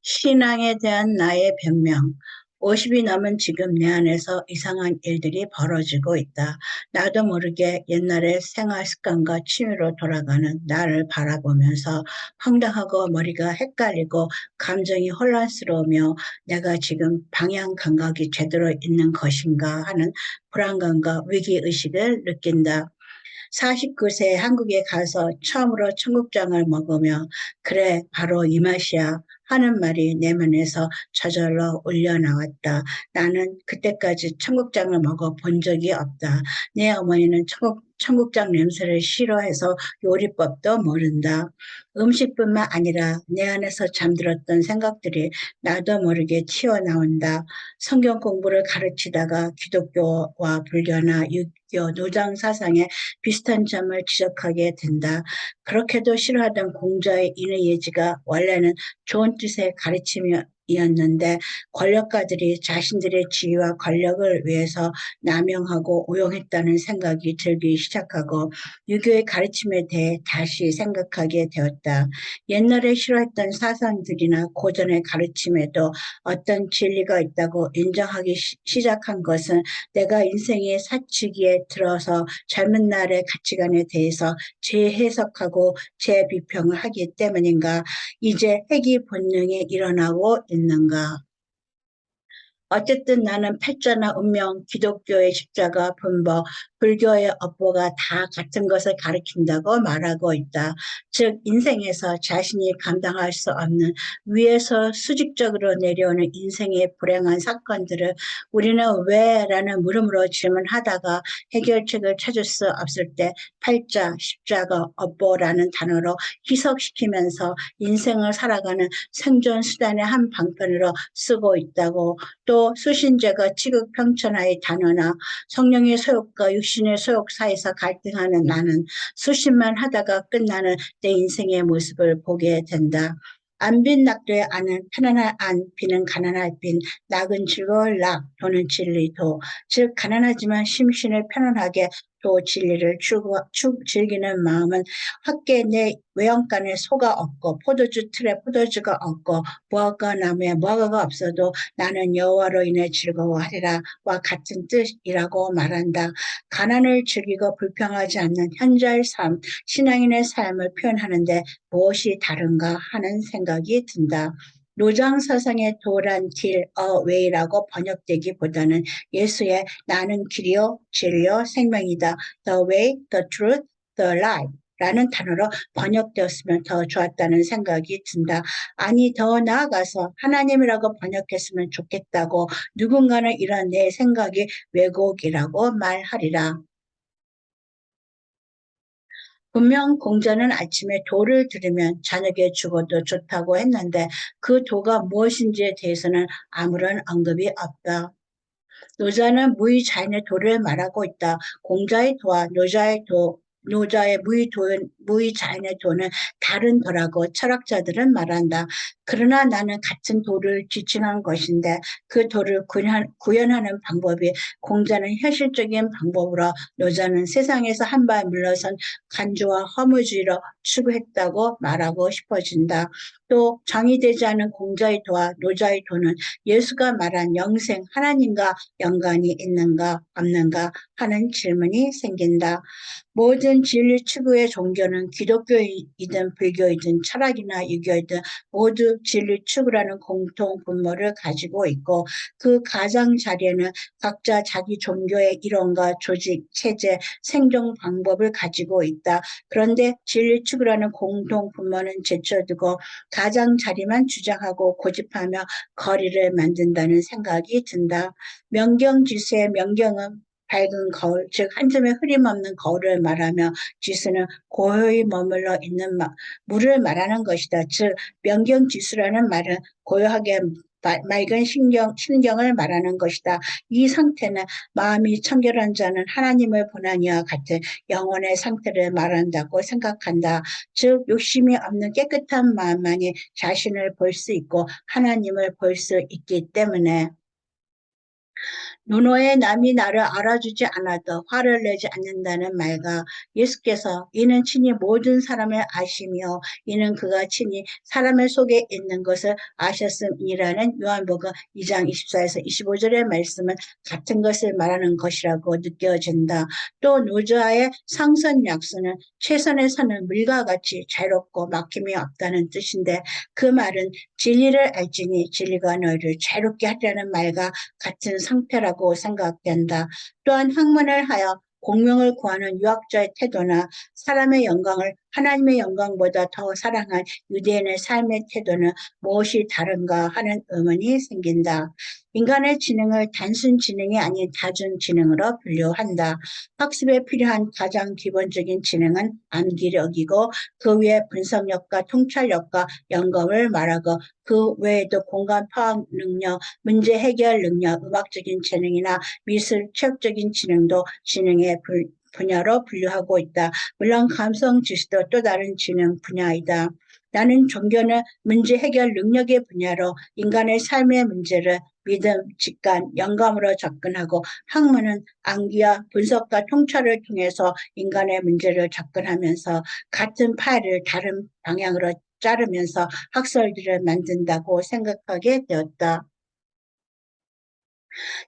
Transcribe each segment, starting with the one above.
신앙에 대한 나의 변명. 50이 넘은 지금 내 안에서 이상한 일들이 벌어지고 있다. 나도 모르게 옛날의 생활 습관과 취미로 돌아가는 나를 바라보면서 황당하고 머리가 헷갈리고 감정이 혼란스러우며 내가 지금 방향 감각이 제대로 있는 것인가 하는 불안감과 위기의식을 느낀다. 49세 한국에 가서 처음으로 청국장을 먹으며 그래 바로 이 맛이야 하는 말이 내면에서 저절로 울려나왔다. 나는 그때까지 청국장을 먹어 본 적이 없다. 내 어머니는 청국장 냄새를 싫어해서 요리법도 모른다. 음식뿐만 아니라 내 안에서 잠들었던 생각들이 나도 모르게 튀어나온다. 성경 공부를 가르치다가 기독교와 불교나 유교, 노장 사상에 비슷한 점을 지적하게 된다. 그렇게도 싫어하던 공자의 인의 예지가 원래는 좋은 뜻의 가르침이었는데 권력가들이 자신들의 지위와 권력을 위해서 남용하고 오용했다는 생각이 들기 시작하고 유교의 가르침에 대해 다시 생각하게 되었다. 옛날에 싫어했던 사상들이나 고전의 가르침에도 어떤 진리가 있다고 인정하기 시작한 것은 내가 인생의 사치기에 들어서 젊은 날의 가치관에 대해서 재해석하고 재비평을 하기 때문인가? 이제 회귀 본능이 일어나고 있는가? 어쨌든 나는 패자나 운명, 기독교의 십자가, 분법, 불교의 업보가 다 같은 것을 가리킨다고 말하고 있다. 즉 인생에서 자신이 감당할 수 없는 위에서 수직적으로 내려오는 인생의 불행한 사건들을 우리는 왜? 라는 물음으로 질문하다가 해결책을 찾을 수 없을 때 팔자, 십자가, 업보라는 단어로 희석시키면서 인생을 살아가는 생존 수단의 한 방편으로 쓰고 있다고 또 수신제가 지극 평천하의 단어나 성령의 소욕과 육신의 소욕 사이에서 갈등하는 나는 수신만 하다가 끝나는 내 인생의 모습을 보게 된다. 안빈 낙도의 안은 편안한 안, 비는 가난할 빈, 낙은 즐거울 낙, 도는 진리 도. 즉 가난하지만 심신을 편안하게 또 진리를 즐기는 마음은 학계 내 외양간에 소가 없고 포도주 틀에 포도주가 없고 무화과 나무에 무화과가 없어도 나는 여호와로 인해 즐거워하리라 와 같은 뜻이라고 말한다. 가난을 즐기고 불평하지 않는 현자의 삶, 신앙인의 삶을 표현하는데 무엇이 다른가 하는 생각이 든다. 노장 사상의 도란 길, 웨이라고 번역되기보다는 예수의 나는 길이요, 진리요, 생명이다. The way, the truth, the life. 라는 단어로 번역되었으면 더 좋았다는 생각이 든다. 아니 더 나아가서 하나님이라고 번역했으면 좋겠다고 누군가는 이런 내 생각이 왜곡이라고 말하리라. 분명 공자는 아침에 도를 들으면 저녁에 죽어도 좋다고 했는데 그 도가 무엇인지에 대해서는 아무런 언급이 없다. 노자는 무의자인의 도를 말하고 있다. 공자의 도와 노자의 무의자인의 도는 다른 도라고 철학자들은 말한다. 그러나 나는 같은 도를 지칭한 것인데 그 도를 구현하는 방법이 공자는 현실적인 방법으로 노자는 세상에서 한 발 물러선 간주와 허무주의로 추구했다고 말하고 싶어진다. 또 정의되지 않은 공자의 도와 노자의 도는 예수가 말한 영생 하나님과 연관이 있는가 없는가 하는 질문이 생긴다. 모든 진리 추구의 종교는 기독교이든 불교이든 철학이나 유교이든 모두 진리 추구라는 공통 분모를 가지고 있고 그 가장자리에는 각자 자기 종교의 이론과 조직, 체제, 생존 방법을 가지고 있다. 그런데 진리 추구라는 공통 분모는 제쳐두고 가장자리만 주장하고 고집하며 거리를 만든다는 생각이 든다. 명경지수의 명경은 밝은 거울, 즉 한 점의 흐림 없는 거울을 말하며 지수는 고요히 머물러 있는 물을 말하는 것이다. 즉 명경지수라는 말은 고요하게 맑은 신경을 말하는 것이다. 이 상태는 마음이 청결한 자는 하나님을 보나니와 같은 영혼의 상태를 말한다고 생각한다. 즉 욕심이 없는 깨끗한 마음만이 자신을 볼 수 있고 하나님을 볼 수 있기 때문에 누노의 남이 나를 알아주지 않아도 화를 내지 않는다는 말과 예수께서 이는 친히 모든 사람을 아시며 이는 그가 친히 사람의 속에 있는 것을 아셨음이라는 요한복음 2장 24에서 25절의 말씀은 같은 것을 말하는 것이라고 느껴진다. 또 노자의 상선 약수는 최선에 서는 물과 같이 자유롭고 막힘이 없다는 뜻인데 그 말은 진리를 알지니 진리가 너희를 자유롭게 하려는 말과 같은 상태라고 생각된다. 또한 학문을 하여 공명을 구하는 유학자의 태도나 사람의 영광을 하나님의 영광보다 더 사랑한 유대인의 삶의 태도는 무엇이 다른가 하는 의문이 생긴다. 인간의 지능을 단순 지능이 아닌 다중 지능으로 분류한다. 학습에 필요한 가장 기본적인 지능은 암기력이고 그 위에 분석력과 통찰력과 영감을 말하고 그 외에도 공간 파악 능력, 문제 해결 능력, 음악적인 재능이나 미술, 체육적인 지능도 지능의 분야로 분류하고 있다. 물론 감성 지수도 또 다른 지능 분야이다. 나는 종교는 문제 해결 능력의 분야로 인간의 삶의 문제를 믿음, 직관, 영감으로 접근하고 학문은 암기와 분석과 통찰을 통해서 인간의 문제를 접근하면서 같은 파일을 다른 방향으로 자르면서 학설들을 만든다고 생각하게 되었다.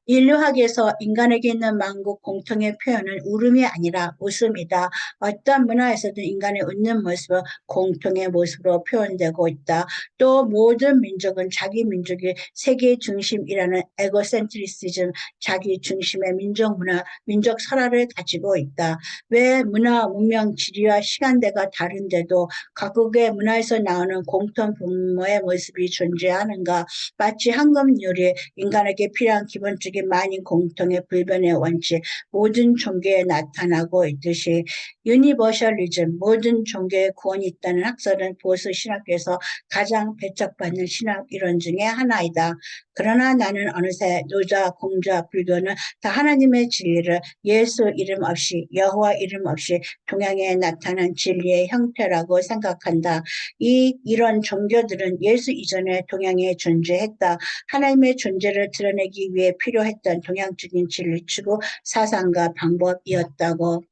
인류학에서 인간에게 있는 만국 공통의 표현은 울음이 아니라 웃음이다. 어떤 문화에서도 인간의 웃는 모습은 공통의 모습으로 표현되고 있다. 또 모든 민족은 자기 민족이 세계 중심이라는 에고센트리시즘, 자기 중심의 민족 문화, 민족 설화를 가지고 있다. 왜 문화, 문명, 지리와 시간대가 다른데도 각국의 문화에서 나오는 공통 분모의 모습이 존재하는가? 마치 황금률이 인간에게 필요한 기본적인 만인 공통의 불변의 원칙, 모든 종교에 나타나고 있듯이 유니버셜리즘, 모든 종교에 구원이 있다는 학설은 보수 신학계에서 가장 배척받는 신학 이론 중에 하나이다. 그러나 나는 어느새 노자, 공자, 불교는 다 하나님의 진리를 예수 이름 없이 여호와 이름 없이 동양에 나타난 진리의 형태라고 생각한다. 이런 종교들은 예수 이전에 동양에 존재했다. 하나님의 존재를 드러내기 위해 필요했던 동양적인 진리 추구 사상과 방법이었다고.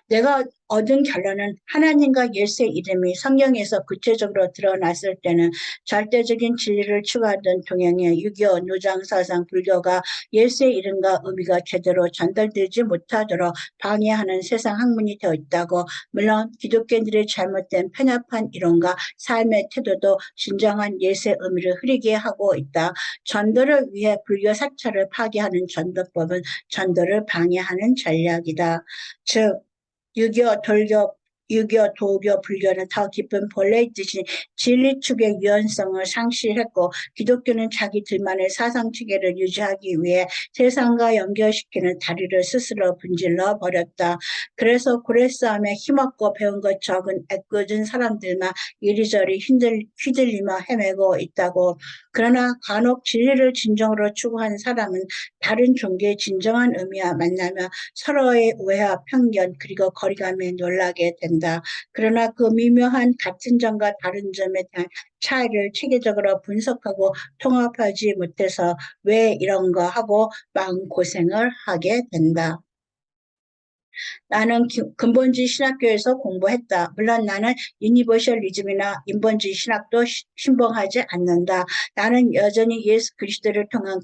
내가 얻은 결론은 하나님과 예수의 이름이 성경에서 구체적으로 드러났을 때는 절대적인 진리를 추구하던 동양의 유교, 노장사상, 불교가 예수의 이름과 의미가 제대로 전달되지 못하도록 방해하는 세상 학문이 되어 있다고. 물론 기독교인들의 잘못된 편협한 이론과 삶의 태도도 진정한 예수의 의미를 흐리게 하고 있다. 전도를 위해 불교 사찰을 파괴하는 전도법은 전도를 방해하는 전략이다. 즉 유교, 도교, 불교는 더 깊은 본래의 뜻인 진리축의 유연성을 상실했고 기독교는 자기들만의 사상체계를 유지하기 위해 세상과 연결시키는 다리를 스스로 분질러 버렸다. 그래서 고래싸움에 힘없고 배운 것 적은 애꿎은 사람들만 이리저리 휘둘리며 헤매고 있다고. 그러나 간혹 진리를 진정으로 추구한 사람은 다른 종교의 진정한 의미와 만나며 서로의 오해와 편견 그리고 거리감에 놀라게 된다. 그러나 그 미묘한 같은 점과 다른 점에 대한 차이를 체계적으로 분석하고 통합하지 못해서 왜 이런가 하고 마음고생을 하게 된다. 나는 근본주의 신학교에서 공부했다. 물론 나는 유니버셜리즘이나 인본주의 신학도 신봉하지 않는다. 나는 여전히 예수 그리스도를 통한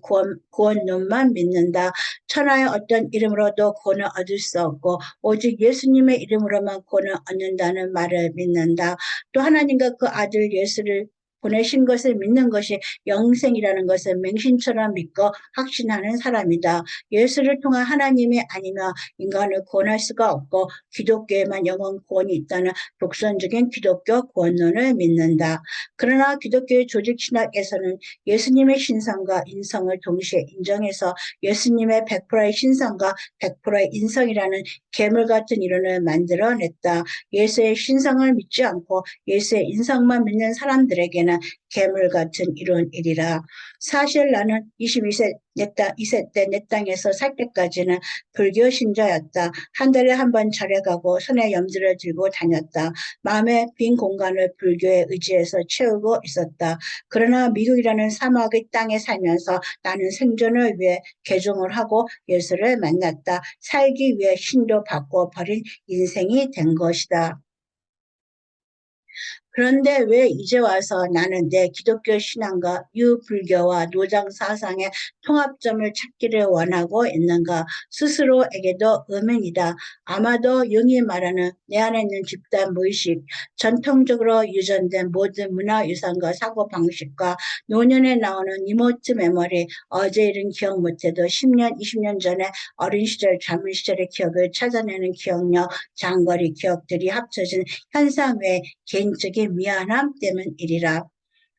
구원론만 믿는다. 천하의 어떤 이름으로도 구원을 얻을 수 없고 오직 예수님의 이름으로만 구원을 얻는다는 말을 믿는다. 또 하나님과 그 아들 예수를 보내신 것을 믿는 것이 영생이라는 것을 맹신처럼 믿고 확신하는 사람이다. 예수를 통한 하나님이 아니면 인간을 구원할 수가 없고 기독교에만 영원 구원이 있다는 독선적인 기독교 구원론을 믿는다. 그러나 기독교의 조직 신학에서는 예수님의 신성과 인성을 동시에 인정해서 예수님의 100%의 신성과 100%의 인성이라는 괴물 같은 이론을 만들어냈다. 예수의 신성을 믿지 않고 예수의 인성만 믿는 사람들에게는 되는 괴물 같은 이런 일이라. 사실 나는 22세 때 내 땅에서 살 때까지는 불교 신자였다. 한 달에 한 번 절에 가고 손에 염주를 들고 다녔다. 마음의 빈 공간을 불교에 의지해서 채우고 있었다. 그러나 미국이라는 사막의 땅에 살면서 나는 생존을 위해 개종을 하고 예수를 만났다. 살기 위해 신도 바꿔버린 인생이 된 것이다. 그런데 왜 이제 와서 나는 내 기독교 신앙과 유불교와 노장 사상의 통합점을 찾기를 원하고 있는가? 스스로에게도 의문이다. 아마도 용이 말하는 내 안에 있는 집단 무의식, 전통적으로 유전된 모든 문화유산과 사고방식과 노년에 나오는 리모트 메모리, 어제 일은 기억 못해도 10년, 20년 전에 어린 시절, 젊은 시절의 기억을 찾아내는 기억력, 장거리 기억들이 합쳐진 현상 외에 개인적인 미안함 때문이리라.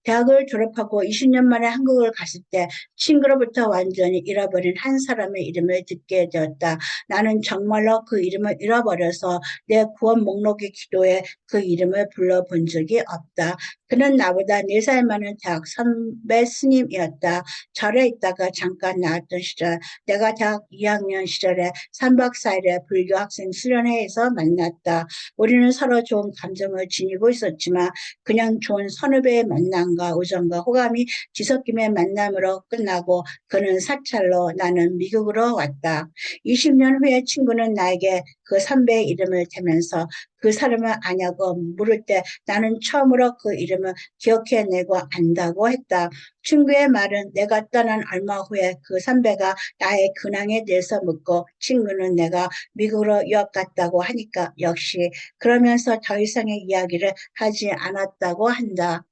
대학을 졸업하고 20년 만에 한국을 갔을 때 친구로부터 완전히 잃어버린 한 사람의 이름을 듣게 되었다. 나는 정말로 그 이름을 잃어버려서 내 구원 목록의 기도에 그 이름을 불러본 적이 없다. 그는 나보다 4살 많은 대학 선배 스님이었다. 절에 있다가 잠깐 나왔던 시절, 내가 대학 2학년 시절에 3박 4일의 불교 학생 수련회에서 만났다. 우리는 서로 좋은 감정을 지니고 있었지만 그냥 좋은 선후배의 만남과 우정과 호감이 뒤섞임의 만남으로 끝나고 그는 사찰로 나는 미국으로 왔다. 20년 후에 친구는 나에게 그 선배의 이름을 대면서 그 사람을 아냐고 물을 때 나는 처음으로 그 이름을 기억해내고 안다고 했다. 친구의 말은 내가 떠난 얼마 후에 그 선배가 나의 근황에 대해서 묻고 친구는 내가 미국으로 유학 갔다고 하니까 역시 그러면서 더 이상의 이야기를 하지 않았다고 한다.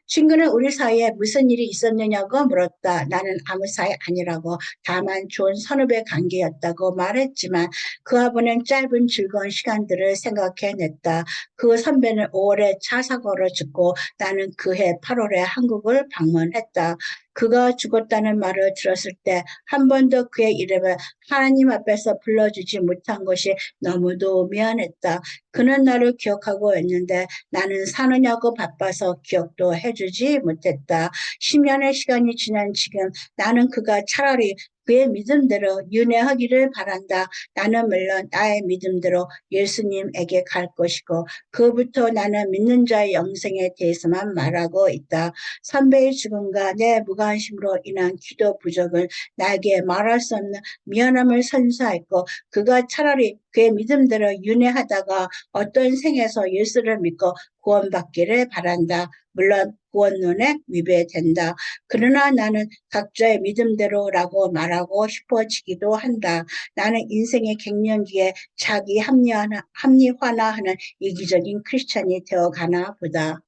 친구는 우리 사이에 무슨 일이 있었느냐고 물었다. 나는 아무 사이 아니라고 다만 좋은 선후배 관계였다고 말했지만 그와 보낸 짧은 즐거운 시간들을 생각해냈다. 그 선배는 5월에 차 사고를 죽고 나는 그해 8월에 한국을 방문했다. 그가 죽었다는 말을 들었을 때 한 번도 그의 이름을 하나님 앞에서 불러주지 못한 것이 너무도 미안했다. 그는 나를 기억하고 있는데 나는 사느냐고 바빠서 기억도 해주지 못했다. 10년의 시간이 지난 지금 나는 그가 차라리 그의 믿음대로 윤회하기를 바란다. 나는 물론 나의 믿음대로 예수님에게 갈 것이고 그부터 나는 믿는 자의 영생에 대해서만 말하고 있다. 선배의 죽음과 내 무관심으로 인한 기도 부족은 나에게 말할 수 없는 미안함을 선사했고 그가 차라리 그의 믿음대로 윤회하다가 어떤 생에서 예수를 믿고 구원받기를 바란다. 물론 구원론에 위배된다. 그러나 나는 각자의 믿음대로라고 말하고 싶어지기도 한다. 나는 인생의 갱년기에 자기 합리화나 하는 이기적인 크리스찬이 되어가나 보다.